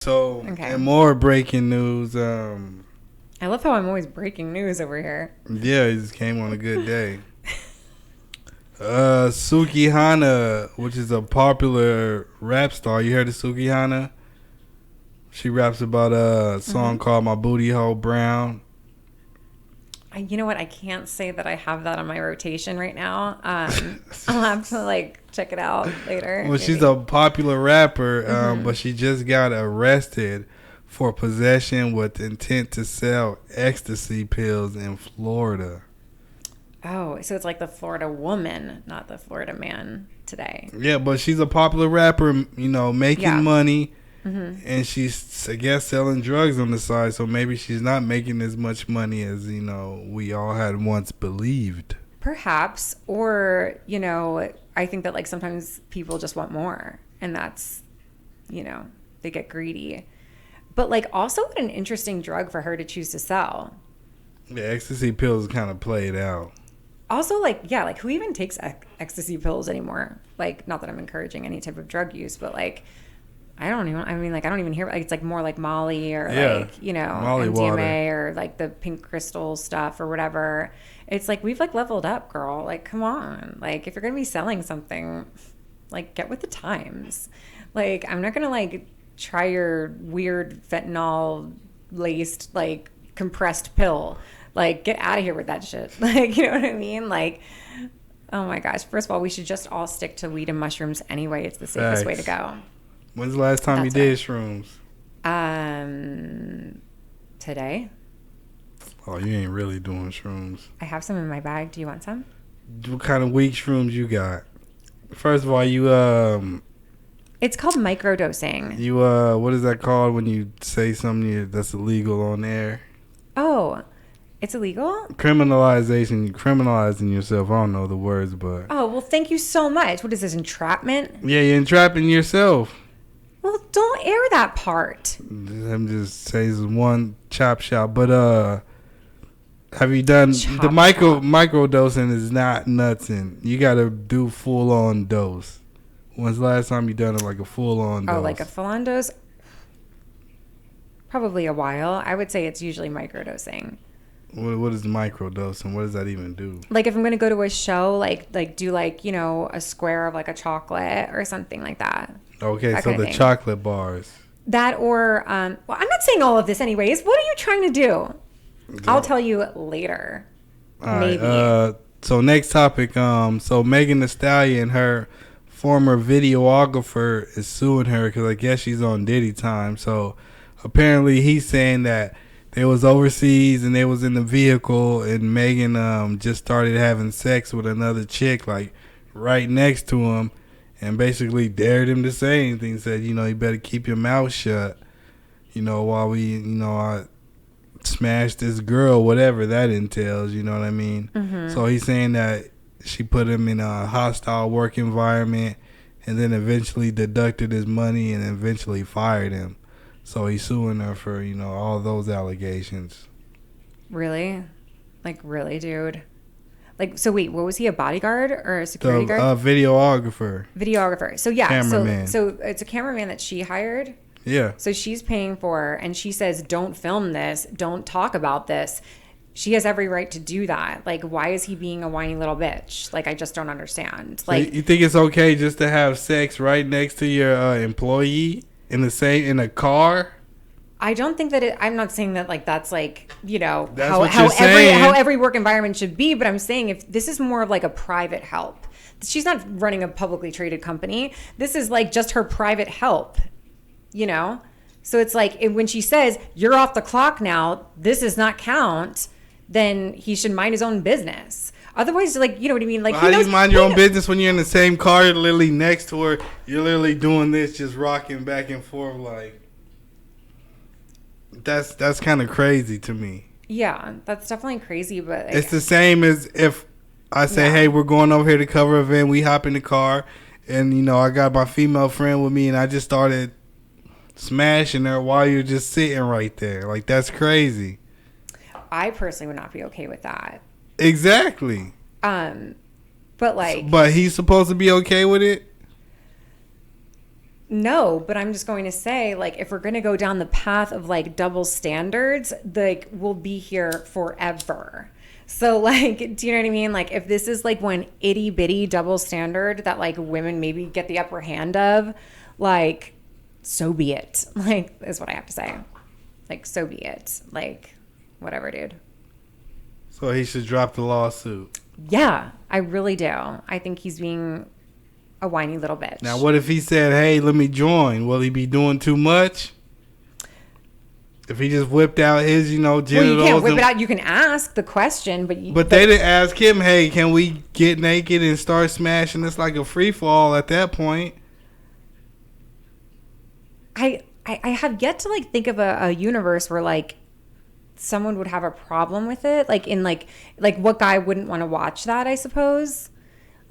So, Okay. and more breaking news. I love how I'm always breaking news over here. Yeah, it just came on a good day. Sukihana, which is a popular rap star. You heard of Sukihana? She raps about a song called "My Booty Hole Brown." You know what? I can't say that I have that on my rotation right now. I'll have to check it out later. Well, she's a popular rapper, but she just got arrested for possession with intent to sell ecstasy pills in Florida. Oh, so it's like the Florida woman, not the Florida man today. Yeah, but she's a popular rapper, making money. Mm-hmm. And she's, I guess, selling drugs on the side, so maybe she's not making as much money as, we all had once believed. Perhaps. Or, I think that sometimes people just want more. And that's, they get greedy. But also what an interesting drug for her to choose to sell. The ecstasy pills kind of played out. Also, who even takes ecstasy pills anymore? Not that I'm encouraging any type of drug use, but I don't even hear, it's more like Molly or Molly MDMA water. or the pink crystal stuff or whatever. It's we've leveled up, girl. Come on. If you're going to be selling something, get with the times. I'm not going to try your weird fentanyl laced compressed pill. Get out of here with that shit. You know what I mean? Oh my gosh. First of all, we should just all stick to weed and mushrooms anyway. It's the safest way to go. When's the last time you did shrooms? Today. Oh, you ain't really doing shrooms. I have some in my bag. Do you want some? What kind of weak shrooms you got? First of all, It's called microdosing. What is that called when you say something that's illegal on air? Oh, it's illegal? Criminalizing yourself. I don't know the words, but... Oh, well, thank you so much. What is this, entrapment? Yeah, you're entrapping yourself. Well, don't air that part. I'm just saying this is one chop shop. But have you done... The microdosing is not nutsing. You got to do full-on dose. When's the last time you done it a full-on dose? Oh, a full-on dose? Probably a while. I would say it's usually microdosing. What is microdosing? What does that even do? If I'm going to go to a show, do a square of a chocolate or something like that. Okay, that so the chocolate bars. That or, well, I'm not saying all of this anyways. What are you trying to do? I'll tell you later. Maybe. Right, so next topic, so Megan Thee Stallion, her former videographer is suing her because I guess she's on Diddy time. So apparently he's saying that they was overseas and they was in the vehicle and Megan just started having sex with another chick right next to him and basically dared him to say anything. Said, you better keep your mouth shut, while we, I smash this girl, whatever that entails, you know what I mean? Mm-hmm. So he's saying that she put him in a hostile work environment and then eventually deducted his money and eventually fired him. So he's suing her for, all those allegations. Really? Really, dude? So wait, what was he, a bodyguard or a security guard? Videographer. Videographer. So yeah, cameraman. So it's a cameraman that she hired? Yeah. So she's paying for, and she says, don't film this, don't talk about this. She has every right to do that. Why is he being a whiny little bitch? I just don't understand. So you think it's okay just to have sex right next to your employee? In a car? I don't think that I'm not saying that that's how every work environment should be, but I'm saying if this is more of a private help. She's not running a publicly traded company. This is just her private help, So it's when she says, you're off the clock now, this does not count, then he should mind his own business. Otherwise, you know what I mean? How do you mind your own business when you're in the same car, you're literally next to her, you're literally doing this, just rocking back and forth, that's kind of crazy to me. Yeah, that's definitely crazy, but... it's the same as if I say, hey, we're going over here to cover an event, we hop in the car, and, I got my female friend with me, and I just started smashing her while you're just sitting right there. That's crazy. I personally would not be okay with that. Exactly. But he's supposed to be okay with it? No, but I'm just going to say, like, if we're going to go down the path of like double standards, like, we'll be here forever. So, like, do you know what I mean? Like, if this is like one itty bitty double standard that like women maybe get the upper hand of, like, so be it. Like, is what I have to say. Like, so be it. Like, whatever, dude. So he should drop the lawsuit. Yeah, I really do. I think he's being a whiny little bitch. Now, what if he said, hey, let me join? Will he be doing too much? If he just whipped out his, genitals. Well, you can't whip it out. You can ask the question, but they didn't ask him, hey, can we get naked and start smashing? It's like a free fall at that point. I have yet to like think of a universe where like someone would have a problem with it. Like in like what guy wouldn't want to watch that, I suppose.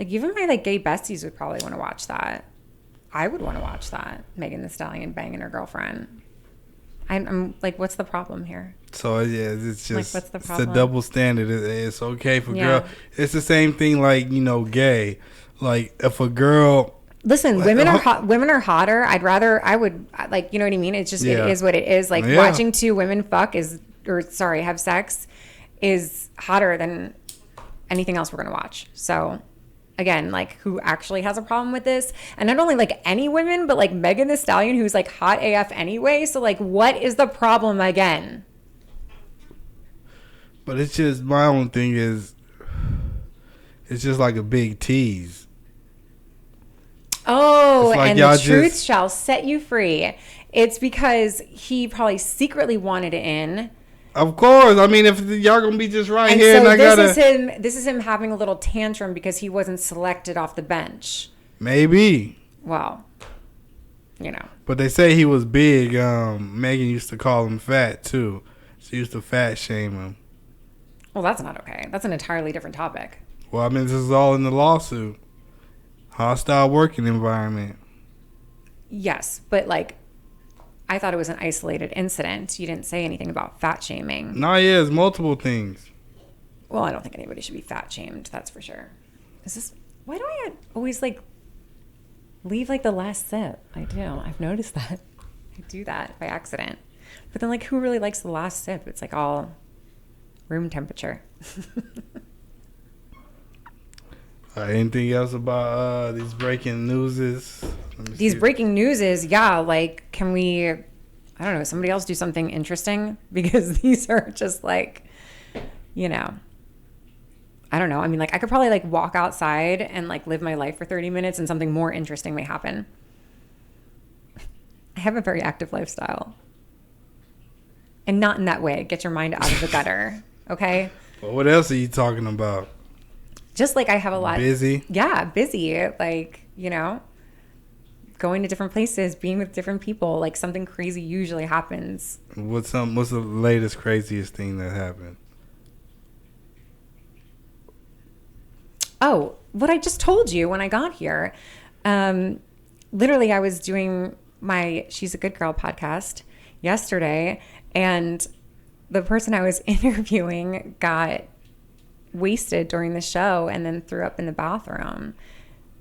Like, even my, like, gay besties would probably want to watch that. I would want to watch that. Megan Thee Stallion banging her girlfriend. I'm like, what's the problem here? So, yeah, it's just, like, what's the problem? It's a double standard. It's okay for girl. It's the same thing like, gay. Like, if a girl... Listen, women are hotter. I would, like, you know what I mean? It's just, It is what it is. Like, watching two women have sex is hotter than anything else we're going to watch. So... Again, like, who actually has a problem with this? And not only, like, any women, but, like, Megan Thee Stallion, who's, like, hot AF anyway. So, like, what is the problem again? But it's just, my own thing is, it's just like a big tease. Oh, like, and the truth shall set you free. It's because he probably secretly wanted it in. Of course. I mean, if y'all gonna be just right here, so and I gotta. This is him having a little tantrum because he wasn't selected off the bench. Maybe. Well, But they say he was big. Megan used to call him fat too. She used to fat shame him. Well, that's not okay. That's an entirely different topic. Well, I mean, this is all in the lawsuit. Hostile working environment. Yes, but like. I thought it was an isolated incident. You didn't say anything about fat shaming. No, yeah, it's multiple things. Well, I don't think anybody should be fat shamed. That's for sure. Why do I always like leave like the last sip? I do. I've noticed that. I do that by accident. But then like who really likes the last sip? It's like all room temperature. Anything else about these breaking newses? These breaking newses, yeah. Like, can we, I don't know, somebody else do something interesting? Because these are just like, I don't know. I mean, like, I could probably like walk outside and like live my life for 30 minutes and something more interesting may happen. I have a very active lifestyle. And not in that way. Get your mind out of the gutter, okay? Well, what else are you talking about? Just like I have a lot. Busy? Yeah, busy. Like, going to different places, being with different people. Like something crazy usually happens. What's the latest craziest thing that happened? Oh, what I just told you when I got here. Literally, I was doing my She's a Good Girl podcast yesterday, and the person I was interviewing got wasted during the show and then threw up in the bathroom,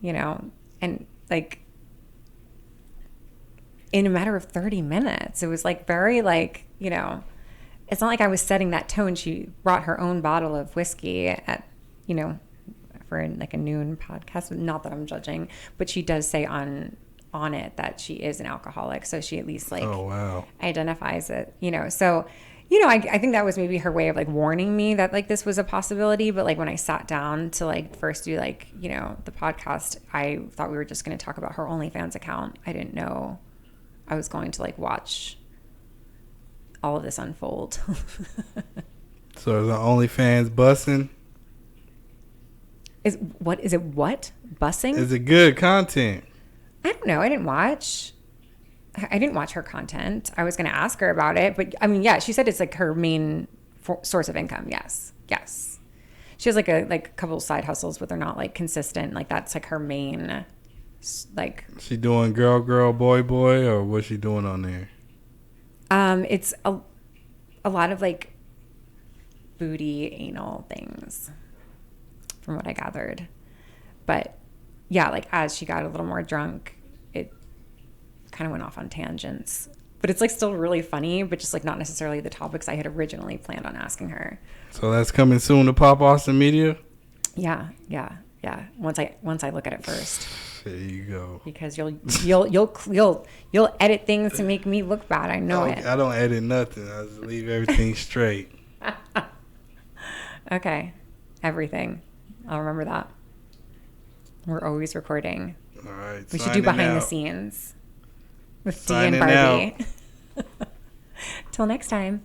and like in a matter of 30 minutes. It was like very like, it's not like I was setting that tone. She brought her own bottle of whiskey at, for like a noon podcast. Not that I'm judging, but she does say on it that she is an alcoholic. So she at least like identifies it, so I think that was maybe her way of like warning me that like this was a possibility. But like when I sat down to like first do like, the podcast, I thought we were just going to talk about her OnlyFans account. I didn't know I was going to like watch all of this unfold. So is the OnlyFans bussing? Is it what? Bussing? Is it good content? I don't know. I didn't watch her content. I was going to ask her about it, but I mean, yeah, she said it's like her main source of income. Yes. She has like a couple of side hustles, but they're not like consistent. Like that's like her main, like. She doing girl, boy, or what's she doing on there? It's a lot of like booty anal things, from what I gathered. But yeah, like as she got a little more drunk, kind of went off on tangents. But it's like still really funny, but just like not necessarily the topics I had originally planned on asking her. So that's coming soon to Pop Austin Media? Yeah. Once I look at it first. There you go. Because you'll edit things to make me look bad. I know it. I don't edit nothing. I just leave everything straight. Okay. Everything. I'll remember that. We're always recording. All right. We should do behind the scenes with Dee and Signing Barbie. Till next time.